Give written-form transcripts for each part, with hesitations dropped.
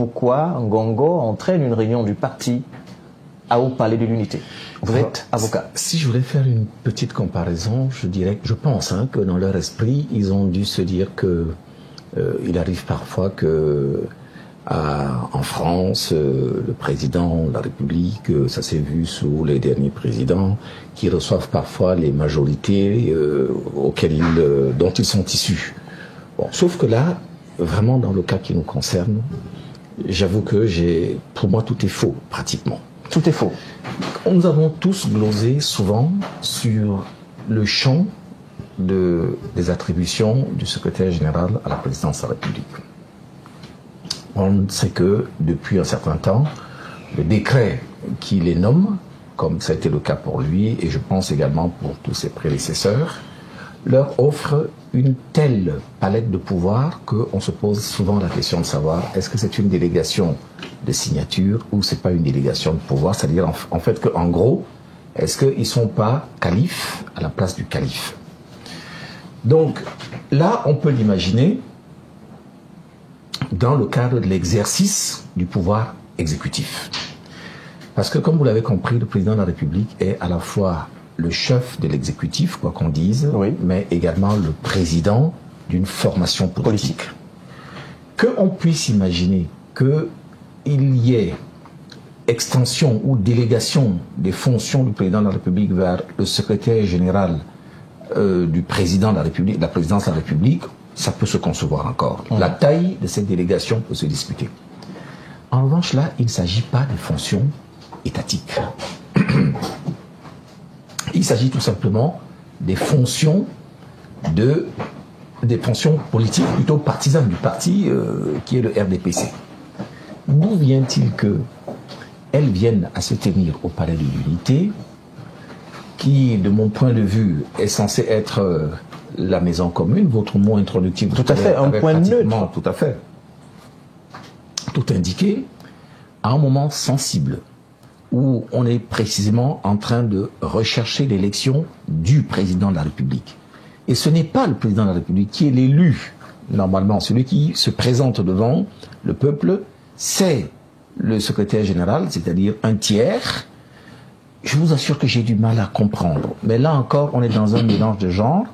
pourquoi Ngongo entraîne une réunion du parti au Palais de l'Unité. Vous êtes avocat. Si je voulais faire une petite comparaison, je pense que dans leur esprit, ils ont dû se dire que il arrive parfois que en France, le président de la République, ça s'est vu sous les derniers présidents, qui reçoivent parfois les majorités dont ils sont issus. Bon, sauf que là, vraiment dans le cas qui nous concerne, j'avoue que pour moi tout est faux, pratiquement. Tout est faux. Nous avons tous glosé souvent sur le champ des attributions du secrétaire général à la présidence de la République. On sait que depuis un certain temps, le décret qui les nomme, comme ça a été le cas pour lui, et je pense également pour tous ses prédécesseurs, leur offre une telle palette de pouvoir qu'on se pose souvent la question de savoir est-ce que c'est une délégation de signature ou c'est pas une délégation de pouvoir, c'est-à-dire en fait qu'en gros, est-ce qu'ils sont pas califes à la place du calife? Donc là, on peut l'imaginer dans le cadre de l'exercice du pouvoir exécutif. Parce que comme vous l'avez compris, le président de la République est à la fois le chef de l'exécutif, quoi qu'on dise, oui, mais également le président d'une formation politique. Qu'on puisse imaginer qu'il y ait extension ou délégation des fonctions du président de la République vers le secrétaire général du président de la République, de la présidence de la République, ça peut se concevoir encore. La taille de cette délégation peut se discuter. En revanche, là, il ne s'agit pas de fonctions étatiques. Il s'agit tout simplement des fonctions politiques, plutôt partisanes du parti qui est le RDPC. D'où vient-il qu'elles viennent à se tenir au Palais de l'Unité, qui, de mon point de vue, est censé être la maison commune, votre mot introductif. Tout à fait, un point neutre. Tout à fait. Tout indiqué à un moment sensible, où on est précisément en train de rechercher l'élection du président de la République. Et ce n'est pas le président de la République qui est l'élu, normalement. Celui qui se présente devant le peuple, c'est le secrétaire général, c'est-à-dire un tiers. Je vous assure que j'ai du mal à comprendre. Mais là encore, on est dans un mélange de genres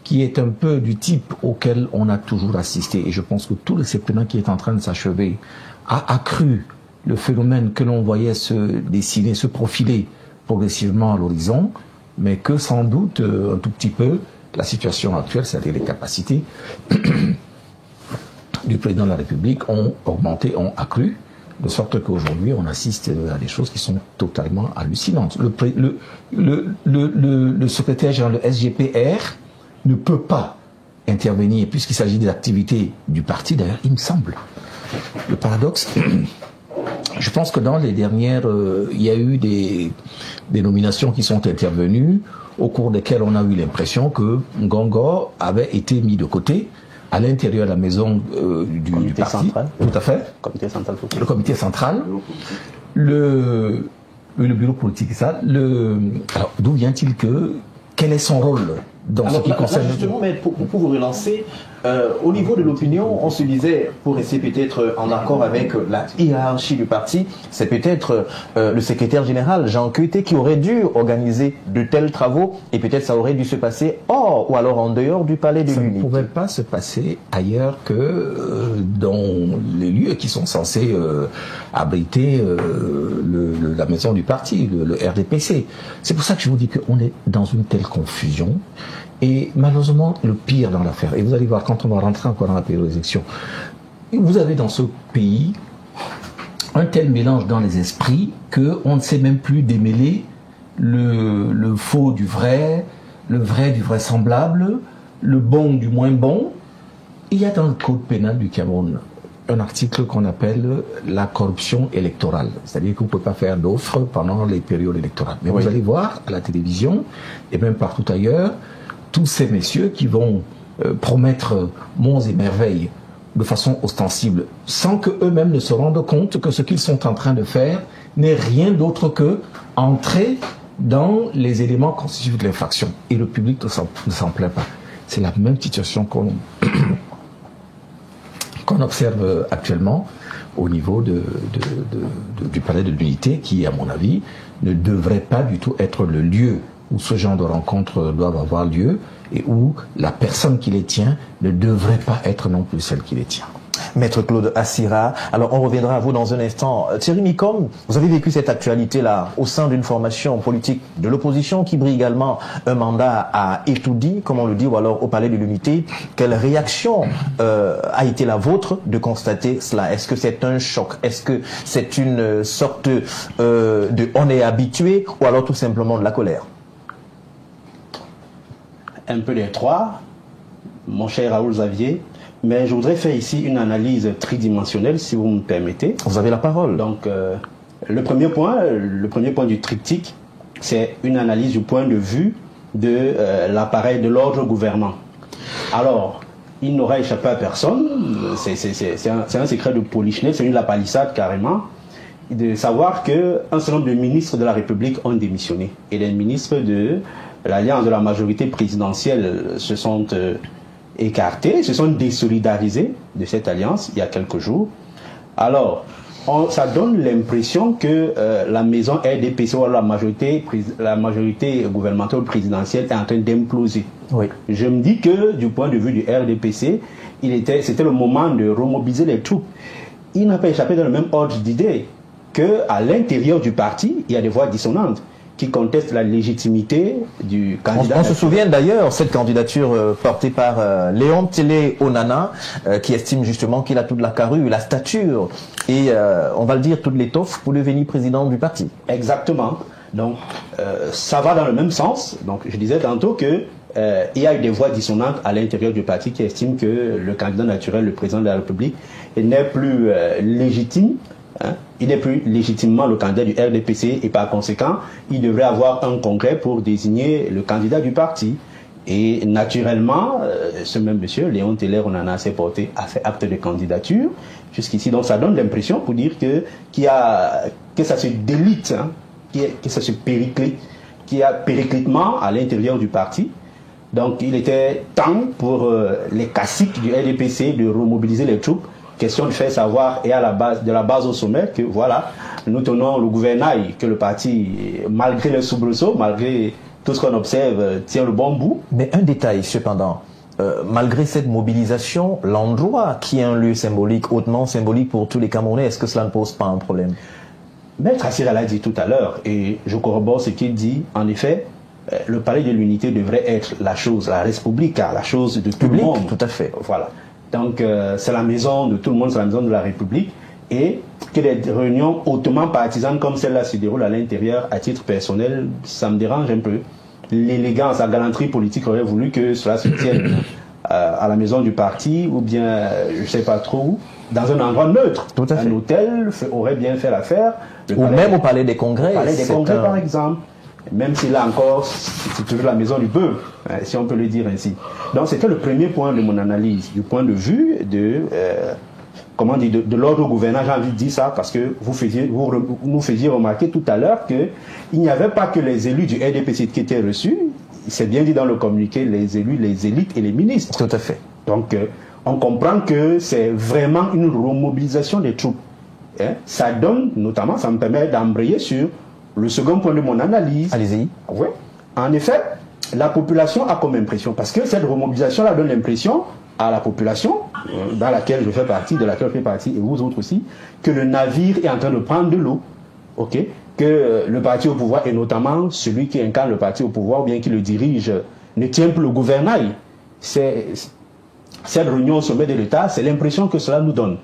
qui est un peu du type auquel on a toujours assisté. Et je pense que tout le septennat qui est en train de s'achever a accru le phénomène que l'on voyait se dessiner, se profiler progressivement à l'horizon, mais que sans doute un tout petit peu la situation actuelle, c'est-à-dire les capacités du président de la République ont augmenté, ont accru, de sorte qu'aujourd'hui on assiste à des choses qui sont totalement hallucinantes. Le secrétaire général de SGPR ne peut pas intervenir puisqu'il s'agit des activités du parti, d'ailleurs il me semble. Le paradoxe, je pense que dans les dernières, il y a eu des nominations qui sont intervenues au cours desquelles on a eu l'impression que Ngongo avait été mis de côté à l'intérieur de la maison du parti. Central. Tout à fait. Comité central. Le comité central. Le bureau politique, ça. Alors, d'où vient-il quel est son rôle dans ce qui concerne... Justement, mais pour vous relancer, au niveau de l'opinion, on se disait, pour essayer peut-être en accord avec la hiérarchie du parti, c'est peut-être le secrétaire général, Jean Kuité, qui aurait dû organiser de tels travaux, et peut-être ça aurait dû se passer hors ou alors en dehors du Palais de l'Unité. Ça ne pouvait pas se passer ailleurs que dans les lieux qui sont censés abriter la maison du parti, le RDPC. C'est pour ça que je vous dis qu'on est dans une telle confusion. Et malheureusement, le pire dans l'affaire, et vous allez voir quand on va rentrer encore dans la période des élections, vous avez dans ce pays un tel mélange dans les esprits qu'on ne sait même plus démêler le faux du vrai, le vrai du vraisemblable, le bon du moins bon. Il y a dans le code pénal du Cameroun un article qu'on appelle la corruption électorale. C'est-à-dire qu'on ne peut pas faire d'offres pendant les périodes électorales. Mais oui, vous allez voir à la télévision, et même partout ailleurs, tous ces messieurs qui vont promettre monts et merveilles de façon ostensible, sans qu'eux-mêmes ne se rendent compte que ce qu'ils sont en train de faire n'est rien d'autre que entrer dans les éléments constitutifs de l'infraction. Et le public ne s'en plaint pas. C'est la même situation qu'on observe actuellement. au niveau du palais de l'Unité, qui, à mon avis, ne devrait pas du tout être le lieu où ce genre de rencontres doivent avoir lieu et où la personne qui les tient ne devrait pas être non plus celle qui les tient. Maître Claude Assira, alors on reviendra à vous dans un instant. Thierry Micom, vous avez vécu cette actualité-là au sein d'une formation politique de l'opposition qui brille également un mandat à Etoudi, comme on le dit, ou alors au Palais de l'Unité. Quelle réaction a été la vôtre de constater cela? Est-ce que c'est un choc? Est-ce que c'est une sorte de on est habitué, ou alors tout simplement de la colère? Un peu les trois, mon cher Raoul Xavier. Mais je voudrais faire ici une analyse tridimensionnelle, si vous me permettez. Vous avez la parole. Donc, le premier point du triptyque, c'est une analyse du point de vue de l'appareil de l'ordre gouvernant. Alors, il n'aura échappé à personne, c'est un secret de Polichinelle, c'est une la palissade carrément, de savoir qu'un certain nombre de ministres de la République ont démissionné. Et les ministres de l'alliance de la majorité présidentielle se sont écartés, se sont désolidarisés de cette alliance il y a quelques jours. Alors, ça donne l'impression que la maison RDPC ou la majorité gouvernementale présidentielle est en train d'imploser. Oui. Je me dis que du point de vue du RDPC, c'était le moment de remobiliser les troupes. Il n'a pas échappé dans le même ordre d'idée qu'à l'intérieur du parti, il y a des voix dissonantes qui contestent la légitimité du candidat. On se souvient d'ailleurs cette candidature portée par Léon Télé Onana, qui estime justement qu'il a toute la carrure, la stature et, on va le dire, toute l'étoffe pour devenir président du parti. Exactement. Donc, ça va dans le même sens. Donc, je disais tantôt que il y a eu des voix dissonantes à l'intérieur du parti qui estiment que le candidat naturel, le président de la République, n'est plus légitime. Hein, il n'est plus légitimement le candidat du RDPC et par conséquent, il devrait avoir un congrès pour désigner le candidat du parti. Et naturellement, ce même monsieur, Léon Télé Onana, a fait acte de candidature jusqu'ici. Donc ça donne l'impression pour dire que ça se délite, hein, que ça se périclite, qu'il y a périclitement à l'intérieur du parti. Donc il était temps pour les caciques du RDPC de remobiliser les troupes. Question de faire savoir, et de la base au sommet, que voilà, nous tenons le gouvernail, que le parti, malgré les soubresauts, malgré tout ce qu'on observe, tient le bon bout. Mais un détail cependant, malgré cette mobilisation, l'endroit qui est un lieu symbolique, hautement symbolique pour tous les Camerounais, est-ce que cela ne pose pas un problème? Maître Assira l'a dit tout à l'heure, et je corrobore ce qu'il dit, en effet, le palais de l'unité devrait être la chose, la Respublica, la chose de tout le monde. Tout à fait. Voilà. Donc, c'est la maison de tout le monde, c'est la maison de la République. Et que des réunions hautement partisanes comme celle-là se déroulent à l'intérieur, à titre personnel, ça me dérange un peu. L'élégance, la galanterie politique aurait voulu que cela se tienne à la maison du parti, ou bien, je ne sais pas trop où, dans un endroit neutre. Tout à fait. Un hôtel aurait bien fait l'affaire. Ou même au Palais des Congrès. Au Palais des Congrès, par exemple. Même si là encore, c'est toujours la maison du peuple, si on peut le dire ainsi. Donc c'était le premier point de mon analyse, du point de vue de, de l'ordre gouvernant, j'ai envie de dire ça, parce que vous nous faisiez remarquer tout à l'heure qu'il n'y avait pas que les élus du RDPC qui étaient reçus, c'est bien dit dans le communiqué, les élus, les élites et les ministres. Tout à fait. Donc on comprend que c'est vraiment une remobilisation des troupes. Hein? Ça donne, notamment, ça me permet d'embrayer sur le second point de mon analyse. Allez-y. Oui. En effet, la population a comme impression, parce que cette remobilisation-là donne l'impression à la population, dans laquelle je fais partie, de laquelle je fais partie, et vous autres aussi, que le navire est en train de prendre de l'eau. Ok? Que le parti au pouvoir, et notamment celui qui incarne le parti au pouvoir, ou bien qui le dirige, ne tient plus le gouvernail. Cette réunion au sommet de l'État, c'est l'impression que cela nous donne.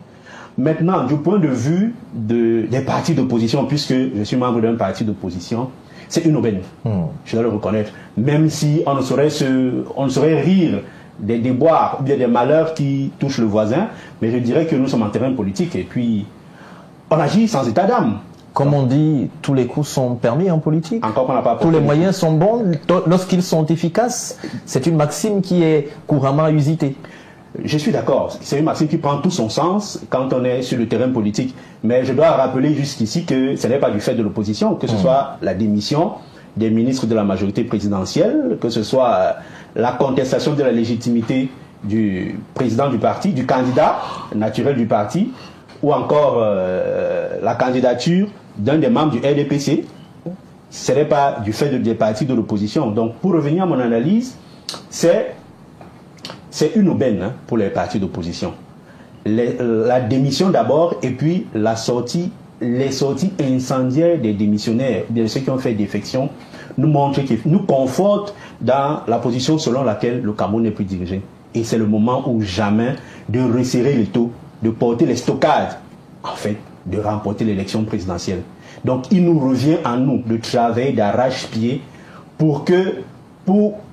Maintenant, du point de vue des partis d'opposition, puisque je suis membre d'un parti d'opposition, c'est une aubaine. Je dois le reconnaître. Même si on ne saurait rire des déboires ou bien des malheurs qui touchent le voisin, mais je dirais que nous sommes en terrain politique et puis on agit sans état d'âme. Comme on dit, tous les coups sont permis en politique. Encore qu'on n'a pas. Tous les moyens sont bons lorsqu'ils sont efficaces. C'est une maxime qui est couramment usitée. Je suis d'accord, c'est une maxime qui prend tout son sens quand on est sur le terrain politique. Mais je dois rappeler jusqu'ici que ce n'est pas du fait de l'opposition, que ce soit la démission des ministres de la majorité présidentielle, que ce soit la contestation de la légitimité du président du parti, du candidat naturel du parti, ou encore la candidature d'un des membres du RDPC, ce n'est pas du fait des partis de l'opposition. Donc, pour revenir à mon analyse, c'est une aubaine pour les partis d'opposition. La démission d'abord, et puis les sorties incendiaires des démissionnaires, de ceux qui ont fait défection, nous montrent, nous confortent dans la position selon laquelle le Cameroun n'est plus dirigé. Et c'est le moment ou jamais de resserrer les taux, de porter les stockades, en fait, de remporter l'élection présidentielle. Donc, il nous revient à nous de travailler d'arrache-pied pour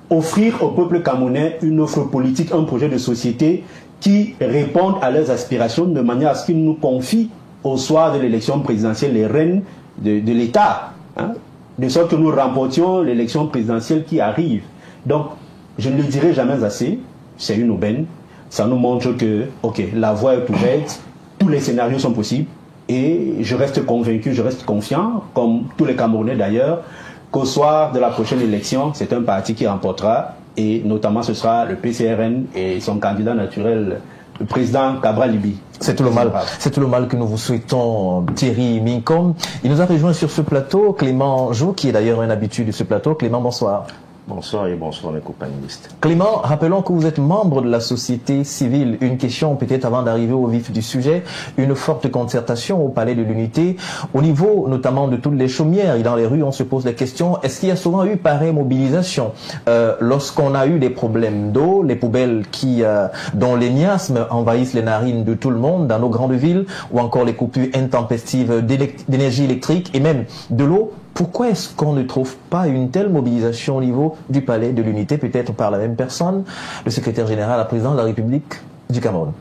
offrir au peuple camerounais une offre politique, un projet de société qui réponde à leurs aspirations de manière à ce qu'ils nous confient au soir de l'élection présidentielle les rênes de l'État, hein, de sorte que nous remportions l'élection présidentielle qui arrive. Donc, je ne le dirai jamais assez, c'est une aubaine. Ça nous montre que, ok, la voie est ouverte, tous les scénarios sont possibles, et je reste convaincu, je reste confiant, comme tous les Camerounais d'ailleurs, qu'au soir de la prochaine élection, c'est un parti qui remportera, et notamment ce sera le PCRN et son candidat naturel, le président Cabral Libi. C'est tout le mal que nous vous souhaitons, Thierry Minkom. Il nous a rejoint sur ce plateau Clément Jou, qui est d'ailleurs un habitué de ce plateau. Clément, bonsoir. Bonsoir et bonsoir mes compagnonnistes. Clément, rappelons que vous êtes membre de la société civile. Une question peut-être avant d'arriver au vif du sujet. Une forte concertation au Palais de l'Unité. Au niveau notamment de toutes les chaumières et dans les rues, on se pose des questions. Est-ce qu'il y a souvent eu pareille mobilisation lorsqu'on a eu des problèmes d'eau, les poubelles dont les miasmes envahissent les narines de tout le monde dans nos grandes villes, ou encore les coupures intempestives d'énergie électrique et même de l'eau? Pourquoi est-ce qu'on ne trouve pas une telle mobilisation au niveau du Palais de l'Unité, peut-être par la même personne, le secrétaire général, la présidente de la République du Cameroun?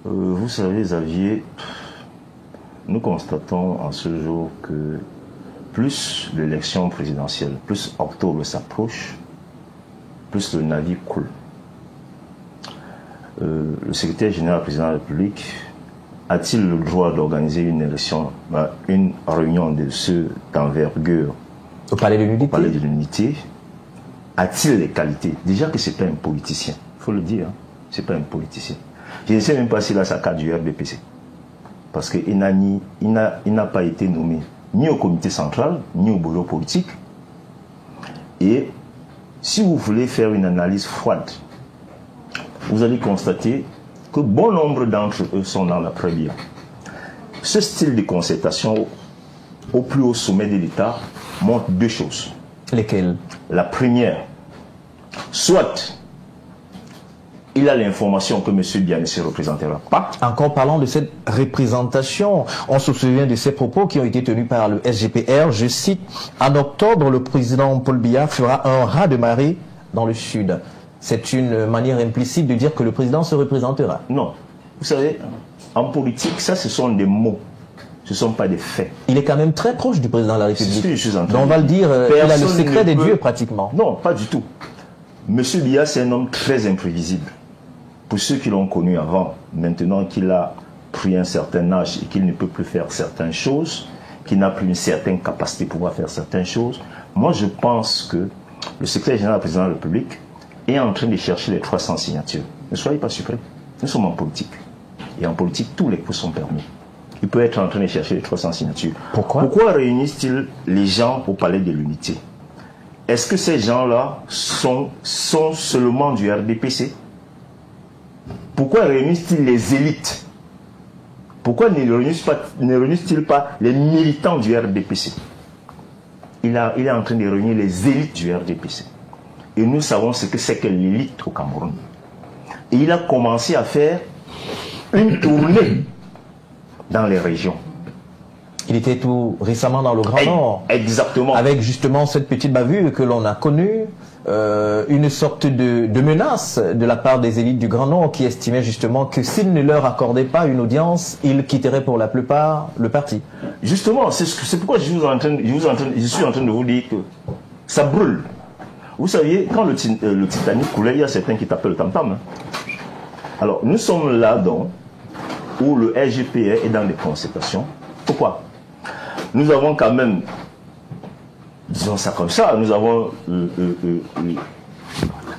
Vous savez, Xavier, nous constatons en ce jour que plus l'élection présidentielle, plus octobre s'approche, plus le navire coule. Le secrétaire général, président de la République, a-t-il le droit d'organiser une élection, une réunion de ceux d'envergure au Palais de l'Unité? A-t-il les qualités? Déjà que c'est pas un politicien, il faut le dire, hein, c'est pas un politicien. Je ne sais même pas s'il a sa carte du RDPC, parce qu'il n'a pas été nommé ni au comité central, ni au bureau politique. Et si vous voulez faire une analyse froide, vous allez constater que bon nombre d'entre eux sont dans la première. Ce style de concertation au plus haut sommet de l'État montre deux choses. Lesquelles? La première, soit il a l'information que M. Biya ne se représentera pas. Encore parlant de cette représentation, on se souvient de ces propos qui ont été tenus par le SGPR. Je cite, en octobre, le président Paul Biya fera un raz de marée dans le sud. C'est une manière implicite de dire que le président se représentera. Non. Vous savez, en politique, ça, ce sont des mots. Ce ne sont pas des faits. Il est quand même très proche du président de la République. C'est ce que je suis en train de dire. On va le dire, il a le secret des dieux pratiquement. Non, pas du tout. Monsieur Biya, c'est un homme très imprévisible. Pour ceux qui l'ont connu avant, maintenant qu'il a pris un certain âge et qu'il ne peut plus faire certaines choses, qu'il n'a plus une certaine capacité pour pouvoir faire certaines choses, moi je pense que le secrétaire général du président de la République est en train de chercher les 300 signatures. Ne soyez pas surpris. Nous sommes en politique. Et en politique, tous les coups sont permis. Il peut être en train de chercher les 300 signatures. Pourquoi réunissent-ils les gens au Palais de l'Unité? Est-ce que ces gens-là sont seulement du RDPC? Pourquoi réunissent-ils les élites? Pourquoi ne réunissent-ils pas les militants du RDPC? Il est en train de réunir les élites du RDPC. Et nous savons ce que c'est que l'élite au Cameroun. Et il a commencé à faire une tournée dans les régions. Il était tout récemment dans le Grand Nord. Exactement. Avec justement cette petite bavure que l'on a connue, une sorte de menace de la part des élites du Grand Nord qui estimaient justement que s'ils ne leur accordaient pas une audience, ils quitteraient pour la plupart le parti. Justement, c'est pourquoi je suis en train de vous dire que ça brûle. Vous saviez, quand le Titanic coulait, il y a certains qui tapaient le tam-tam. Hein. Alors, nous sommes là donc, où le SGPR est dans les concertations. Pourquoi? Nous avons quand même, disons ça comme ça, nous avons,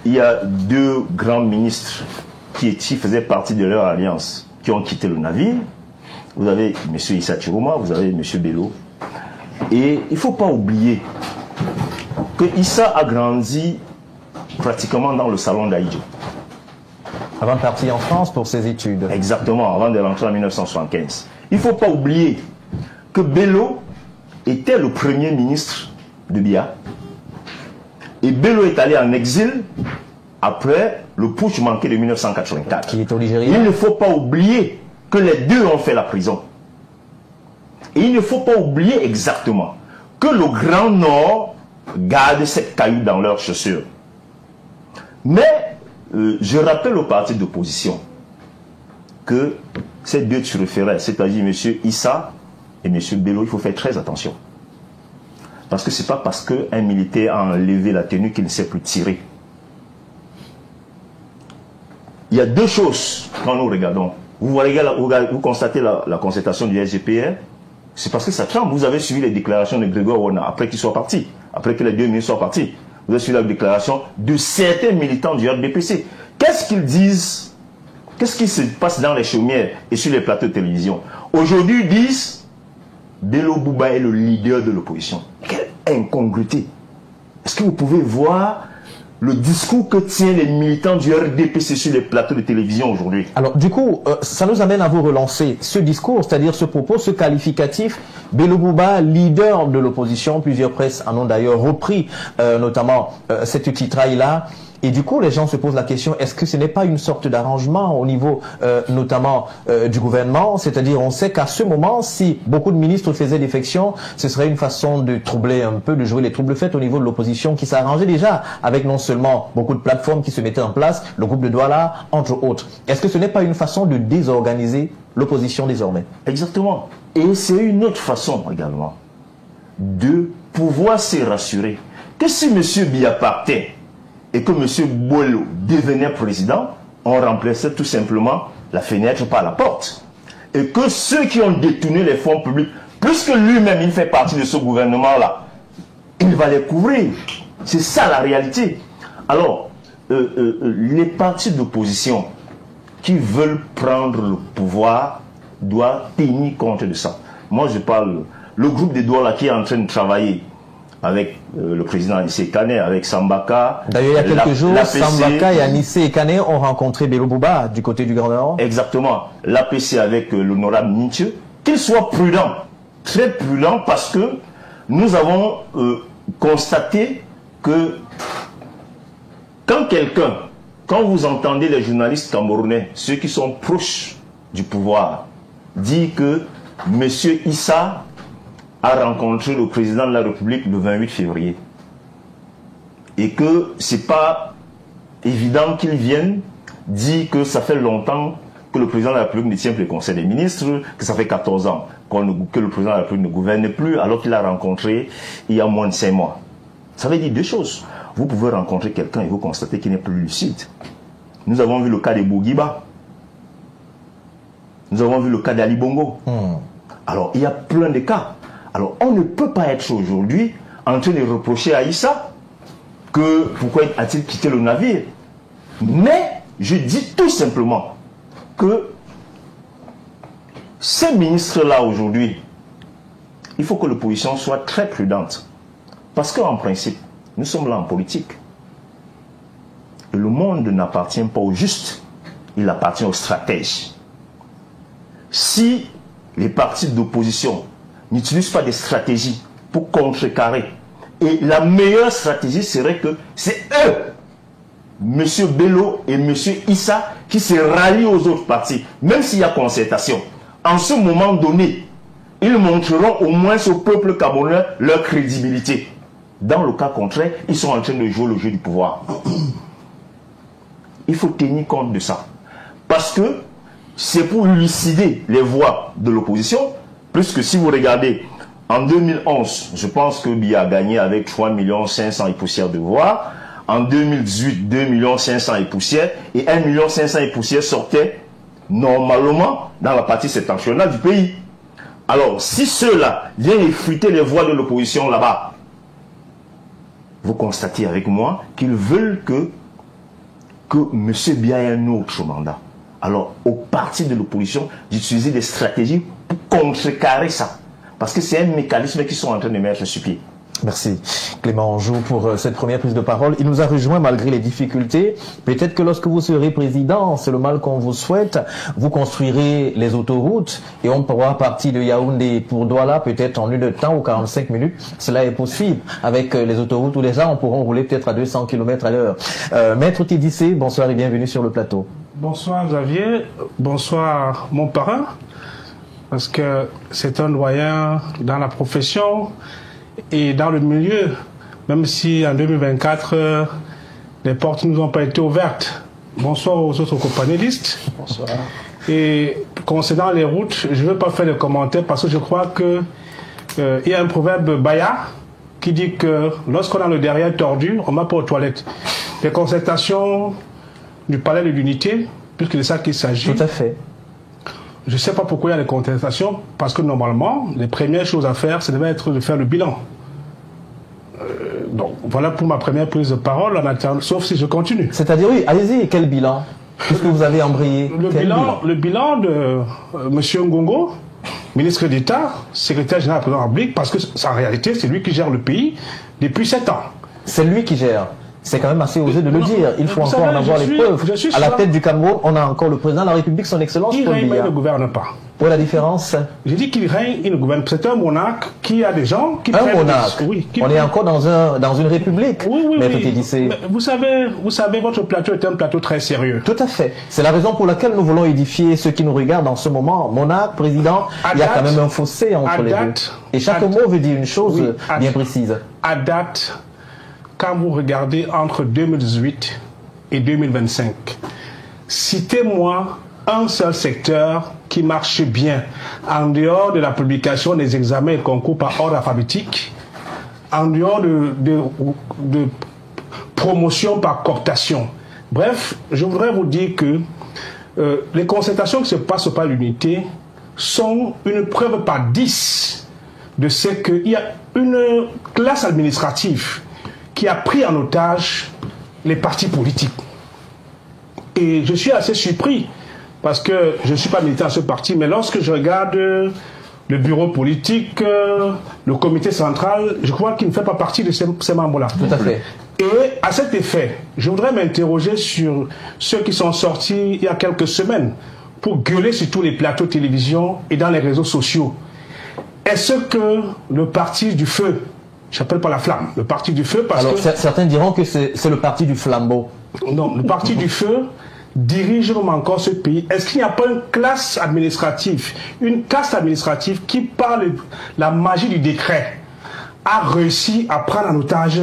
il y a deux grands ministres qui faisaient partie de leur alliance, qui ont quitté le navire. vous avez M. Issa Chiroma, vous avez M. Bello. Et il ne faut pas oublier que Issa a grandi pratiquement dans le salon d'Aïdjo. Avant de partir en France pour ses études. Exactement, avant de rentrer en 1975. Il ne faut pas oublier que Bello était le premier ministre de Biya. Et Bello est allé en exil après le putsch manqué de 1984. Qui est au Nigeria. Il ne faut pas oublier que les deux ont fait la prison. Et il ne faut pas oublier exactement que le Grand Nord garde cette caillou dans leurs chaussures. Mais je rappelle aux partis d'opposition que ces deux turiféraires, c'est-à-dire M. Issa et M. Bello, il faut faire très attention. Parce que ce n'est pas parce qu'un militaire a enlevé la tenue qu'il ne sait plus tirer. Il y a deux choses quand nous regardons. Vous constatez la concertation du SGPR, c'est parce que ça tremble. Vous avez suivi les déclarations de Grégoire Ouana après qu'il soit parti, après que les deux ministres soient partis. Vous avez suivi la déclaration de certains militants du RDPC. Qu'est-ce qu'ils disent? Qu'est-ce qui se passe dans les chaumières et sur les plateaux de télévision? Aujourd'hui, ils disent Bello Bouba est le leader de l'opposition. Quelle incongruité! Est-ce que vous pouvez voir le discours que tiennent les militants du RDPC sur les plateaux de télévision aujourd'hui? Alors du coup, ça nous amène à vous relancer ce discours, c'est-à-dire ce propos, ce qualificatif. Bello Bouba, leader de l'opposition, plusieurs presses en ont d'ailleurs repris notamment cette titraille-là. Et du coup, les gens se posent la question, est-ce que ce n'est pas une sorte d'arrangement au niveau notamment du gouvernement? C'est-à-dire, on sait qu'à ce moment, si beaucoup de ministres faisaient défection, ce serait une façon de troubler un peu, de jouer les troubles faits au niveau de l'opposition qui s'arrangeait déjà avec non seulement beaucoup de plateformes qui se mettaient en place, le groupe de Douala, entre autres. Est-ce que ce n'est pas une façon de désorganiser l'opposition désormais? Exactement. Et c'est une autre façon également de pouvoir se rassurer que si M. Biya partait et que M. Bolo devenait président, on remplaçait tout simplement la fenêtre par la porte. Et que ceux qui ont détourné les fonds publics, puisque lui-même il fait partie de ce gouvernement-là, il va les couvrir. C'est ça la réalité. Alors, les partis d'opposition qui veulent prendre le pouvoir doivent tenir compte de ça. Moi, je parle, le groupe des Douala qui est en train de travailler avec le président Anissé Kane, avec Sambaka. D'ailleurs, il y a quelques jours, Sambaka et Anissé Kane ont rencontré Bello Bouba du côté du Grand Nord. Exactement. L'APC avec l'honorable Ninthieu. Qu'il soit prudent, très prudent, parce que nous avons constaté que quand vous entendez les journalistes camerounais, ceux qui sont proches du pouvoir, dire que M. Issa a rencontré le président de la République le 28 février. Et que c'est pas évident qu'il vienne dire que ça fait longtemps que le président de la République ne tient plus le Conseil des ministres, que ça fait 14 ans que le président de la République ne gouverne plus, alors qu'il l'a rencontré il y a moins de 5 mois. Ça veut dire deux choses. Vous pouvez rencontrer quelqu'un et vous constatez qu'il n'est plus lucide. Nous avons vu le cas de Bougiba. Nous avons vu le cas d'Ali Bongo. Alors, il y a plein de cas. Alors, on ne peut pas être aujourd'hui en train de reprocher à Issa que pourquoi a-t-il quitté le navire. Mais je dis tout simplement que ces ministres-là aujourd'hui, il faut que l'opposition soit très prudente. Parce qu'en principe, nous sommes là en politique. Et le monde n'appartient pas aux justes, il appartient aux stratèges. Si les partis d'opposition n'utilisent pas des stratégies pour contrecarrer, et la meilleure stratégie serait que c'est eux, M. Bello et M. Issa, qui se rallient aux autres partis, même s'il y a concertation. En ce moment donné, ils montreront au moins au peuple camerounais leur crédibilité. Dans le cas contraire, ils sont en train de jouer le jeu du pouvoir. Il faut tenir compte de ça. Parce que c'est pour lucider les voix de l'opposition, puisque si vous regardez, en 2011, je pense que Biya a gagné avec 3 500 000 et poussières de voix. En 2018, 2 500 000 et poussières. Et 1 500 000 et poussières sortaient normalement dans la partie septentrionale du pays. Alors, si ceux-là viennent effriter les voix de l'opposition là-bas, vous constatez avec moi qu'ils veulent que M. Biya ait un autre mandat. alors au parti de l'opposition d'utiliser des stratégies pour contrecarrer ça. Parce que c'est un mécanisme qu'ils sont en train de mettre sur pied. Merci Clément Anjou pour cette première prise de parole. Il nous a rejoint malgré les difficultés. Peut-être que lorsque vous serez président, c'est le mal qu'on vous souhaite, vous construirez les autoroutes et on pourra partir de Yaoundé pour Douala peut-être en 1 heure de temps ou 45 minutes. Cela est possible. Avec les autoroutes où les gens pourront rouler peut-être à 200 km à l'heure. Maître Tidissé, bonsoir et bienvenue sur le plateau. Bonsoir Xavier, bonsoir mon parrain, parce que c'est un doyen dans la profession et dans le milieu, même si en 2024, les portes ne nous ont pas été ouvertes. Bonsoir aux autres copanélistes. Bonsoir. Et concernant les routes, je ne veux pas faire de commentaires parce que je crois que il y a un proverbe baya qui dit que lorsqu'on a le derrière tordu, on ne va pas aux toilettes. Les concertations du palais de l'unité, puisque c'est ça qu'il s'agit. Tout à fait. Je ne sais pas pourquoi il y a des contestations, parce que normalement, les premières choses à faire, ça devait être de faire le bilan. Donc, voilà pour ma première prise de parole, en attendant, sauf si je continue. C'est-à-dire, oui, allez-y, quel bilan? Qu'est-ce que vous avez embrayé? Le bilan de M. Ngongo, ministre d'État, secrétaire général de la République, parce que en réalité, c'est lui qui gère le pays depuis 7 ans. C'est lui qui gère. C'est quand même assez osé de le dire. Il faut encore en avoir les preuves. À la tête du Cameroun, on a encore le président de la République, son excellence. Il règne, mais il ne gouverne pas. Où est la différence? J'ai dit qu'il règne, il ne gouverne pas. C'est un monarque qui a des gens qui... Un monarque. Oui, on est encore dans une république. Oui. Mais vous savez, votre plateau est un plateau très sérieux. Tout à fait. C'est la raison pour laquelle nous voulons édifier ceux qui nous regardent en ce moment. Monarque, président, il y a quand même un fossé entre les deux. Et chaque mot veut dire une chose bien précise. À date, quand vous regardez entre 2018 et 2025, citez-moi un seul secteur qui marche bien, en dehors de la publication des examens et concours par ordre alphabétique, en dehors de promotion par cooptation. Bref, je voudrais vous dire que les concertations qui se passent par l'unité sont une preuve par 10 de ce qu'il y a une classe administrative qui a pris en otage les partis politiques. Et je suis assez surpris, parce que je ne suis pas militant à ce parti, mais lorsque je regarde le bureau politique, le comité central, je crois qu'il ne fait pas partie de ces membres-là. Tout à fait. Et à cet effet, je voudrais m'interroger sur ceux qui sont sortis il y a quelques semaines pour gueuler sur tous les plateaux de télévision et dans les réseaux sociaux. Est-ce que le parti du feu, j'appelle pas la flamme, le parti du feu, parce que... certains diront que c'est le parti du flambeau. Non, le parti du feu dirige encore ce pays. Est-ce qu'il n'y a pas une classe administrative, une caste administrative qui, par la magie du décret, a réussi à prendre en otage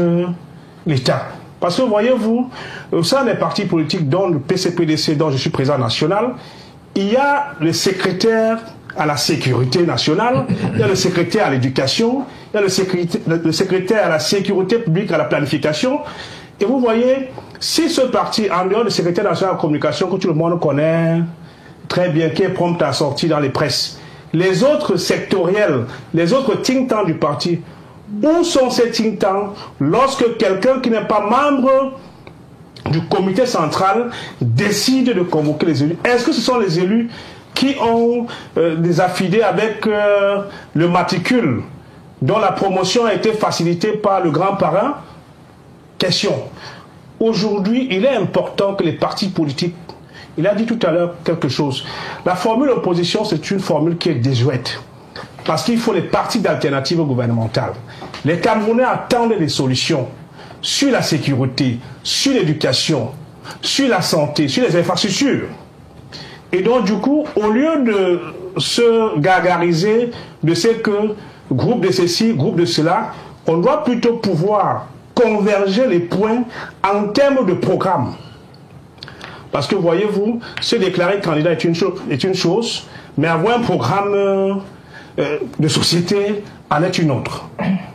l'État? Parce que voyez-vous, au sein des partis politiques, dont le PCPDC, dont je suis président national, il y a le secrétaire à la sécurité nationale, il y a le secrétaire à l'éducation, il y a le secrétaire à la sécurité publique, à la planification. Et vous voyez, si ce parti, en dehors du secrétaire national de la communication, que tout le monde connaît très bien, qui est prompt à sortir dans les presses, les autres sectoriels, les autres think tanks du parti, où sont ces think tanks lorsque quelqu'un qui n'est pas membre du comité central décide de convoquer les élus? Est-ce que ce sont les élus qui ont des affidés avec le matricule dont la promotion a été facilitée par le grand parrain? Question. Aujourd'hui, il est important que les partis politiques, il a dit tout à l'heure quelque chose, la formule opposition, c'est une formule qui est désuète. Parce qu'il faut les partis d'alternatives gouvernementales. Les Camerounais attendent des solutions sur la sécurité, sur l'éducation, sur la santé, sur les infrastructures. Et donc, du coup, au lieu de se gargariser de ce que groupe de ceci, groupe de cela, on doit plutôt pouvoir converger les points en termes de programme. Parce que, voyez-vous, se déclarer candidat est une chose, mais avoir un programme de société, en est une autre.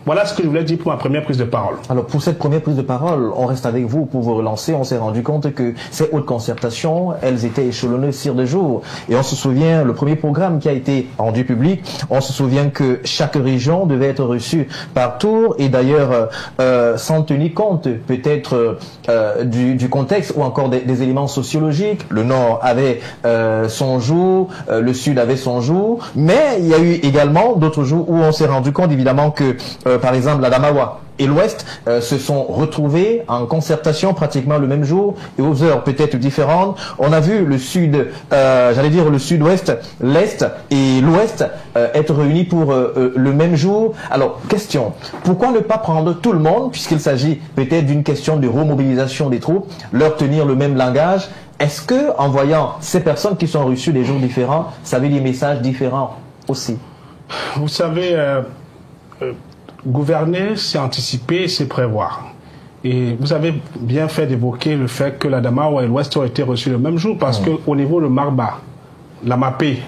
Voilà ce que je voulais dire pour ma première prise de parole. Alors pour cette première prise de parole, on reste avec vous pour vous relancer. On s'est rendu compte que ces hautes concertations, elles étaient échelonnées au fil des jours. Et on se souvient, le premier programme qui a été rendu public, on se souvient que chaque région devait être reçue par tour. Et d'ailleurs, sans tenir compte peut-être du contexte ou encore des éléments sociologiques, le Nord avait son jour, le Sud avait son jour. Mais il y a eu également d'autres jours où on s'est rendu compte évidemment que par exemple, la Damawa et l'Ouest se sont retrouvés en concertation pratiquement le même jour et aux heures peut-être différentes. On a vu le Sud, j'allais dire le Sud-Ouest, l'Est et l'Ouest être réunis pour le même jour. Alors, question, pourquoi ne pas prendre tout le monde, puisqu'il s'agit peut-être d'une question de remobilisation des troupes, leur tenir le même langage? Est-ce que, en voyant ces personnes qui sont reçues des jours différents, ça veut des messages différents aussi? Vous savez, gouverner, c'est anticiper, c'est prévoir. Et vous avez bien fait d'évoquer le fait que la Damawa et l'Ouest ont été reçus le même jour parce qu'au niveau de Marba, la Mapé,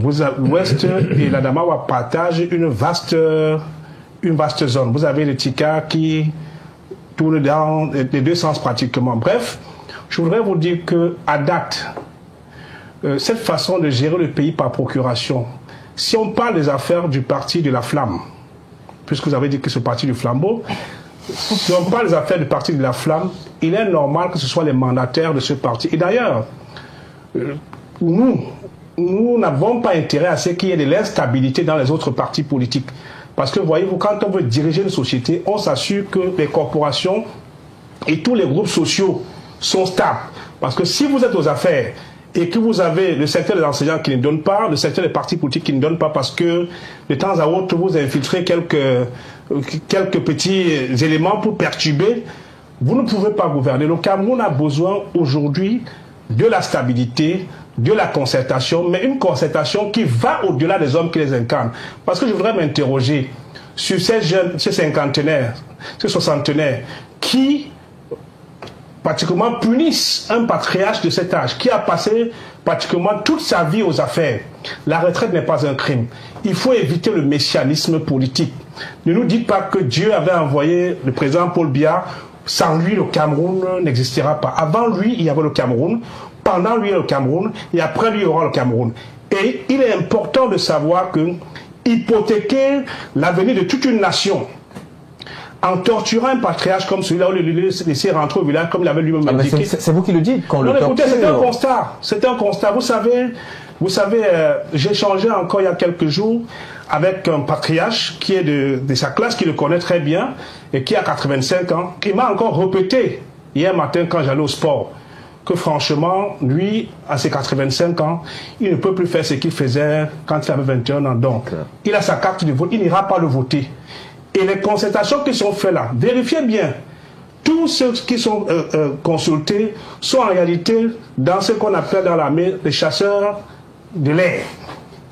l'Ouest et la Damawa partagent une vaste zone. Vous avez les Tika qui tournent dans les deux sens pratiquement. Bref, je voudrais vous dire qu'à date, cette façon de gérer le pays par procuration, si on parle des affaires du parti de la Flamme, puisque vous avez dit que c'est le parti du flambeau, si on parle des affaires du parti de la Flamme, il est normal que ce soit les mandataires de ce parti. Et d'ailleurs, nous n'avons pas intérêt à ce qu'il y ait de l'instabilité dans les autres partis politiques. Parce que, voyez-vous, quand on veut diriger une société, on s'assure que les corporations et tous les groupes sociaux sont stables. Parce que si vous êtes aux affaires et que vous avez le secteur des enseignants qui ne donne pas, le secteur des partis politiques qui ne donne pas parce que de temps à autre vous infiltrez quelques petits éléments pour perturber, vous ne pouvez pas gouverner. Le Cameroun a besoin aujourd'hui de la stabilité, de la concertation, mais une concertation qui va au-delà des hommes qui les incarnent. Parce que je voudrais m'interroger sur ces jeunes, ces cinquantenaires, ces soixantenaires qui pratiquement punissent un patriarche de cet âge qui a passé pratiquement toute sa vie aux affaires. La retraite n'est pas un crime. Il faut éviter le messianisme politique. Ne nous dites pas que Dieu avait envoyé le président Paul Biya. Sans lui, le Cameroun n'existera pas. Avant lui, il y avait le Cameroun. Pendant lui, il y a le Cameroun. Et après lui, il y aura le Cameroun. Et il est important de savoir que hypothéquer l'avenir de toute une nation en torturant un patriarche comme celui-là, on le laisser rentrer au village comme il avait lui-même indiqué. C'est vous qui le dites qu'on le torture. Écoutez, c'est un constat. C'est un constat. Vous savez, j'ai échangé encore il y a quelques jours avec un patriarche qui est de sa classe, qui le connaît très bien et qui a 85 ans. Il m'a encore répété hier matin quand j'allais au sport que franchement, lui, à ses 85 ans, il ne peut plus faire ce qu'il faisait quand il avait 21 ans. Donc, il a sa carte de vote, il n'ira pas le voter. Et les concertations qui sont faites là, vérifiez bien, tous ceux qui sont consultés sont en réalité dans ce qu'on appelle dans l'armée les chasseurs de l'air.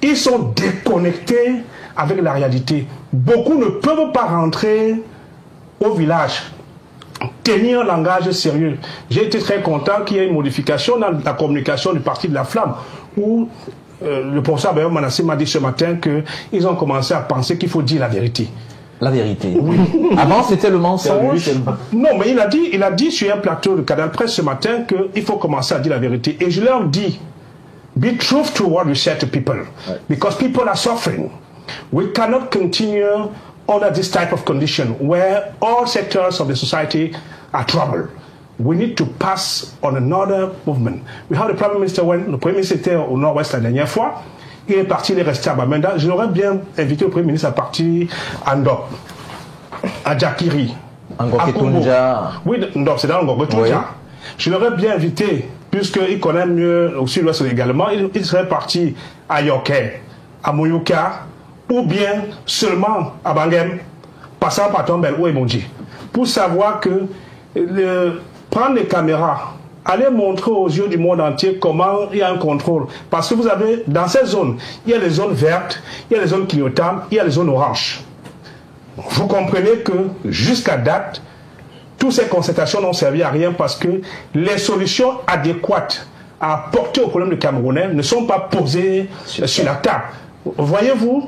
Ils sont déconnectés avec la réalité. Beaucoup ne peuvent pas rentrer au village, tenir un langage sérieux. J'ai été très content qu'il y ait une modification dans la communication du parti de la Flamme, où le professeur Bayon Manassé m'a dit ce matin qu'ils ont commencé à penser qu'il faut dire la vérité. La vérité. Oui. Avant, c'était le mensonge. Non, mais il a dit sur un plateau de Canal Presse ce matin qu'il faut commencer à dire la vérité. Et je leur dis, be truthful to what you say to people. Because people are suffering. We cannot continue under this type of condition where all sectors of the society are troubled. We need to pass on another movement. We have the Prime Minister, when le Premier ministre était au Nord-Ouest la dernière fois, il est parti, il est resté à Bamenda. Je l'aurais bien invité le Premier ministre à partir à Ndop, à Djakiri, à Congo. Oui, Ndop, c'est dans Ngoketunja. Oui. Je l'aurais bien invité, puisqu'il connaît mieux au sud-ouest également. Il serait parti à Yoké, à Mouyouka, ou bien seulement à Bangem, passant par Tombel ou Emoji, pour savoir que prendre les caméras, aller montrer aux yeux du monde entier comment il y a un contrôle. Parce que vous avez, dans ces zones, il y a les zones vertes, il y a les zones clignotantes, il y a les zones oranges. Vous comprenez que, jusqu'à date, toutes ces concertations n'ont servi à rien parce que les solutions adéquates à apporter au problème du Camerounais ne sont pas posées sur la table. Voyez-vous,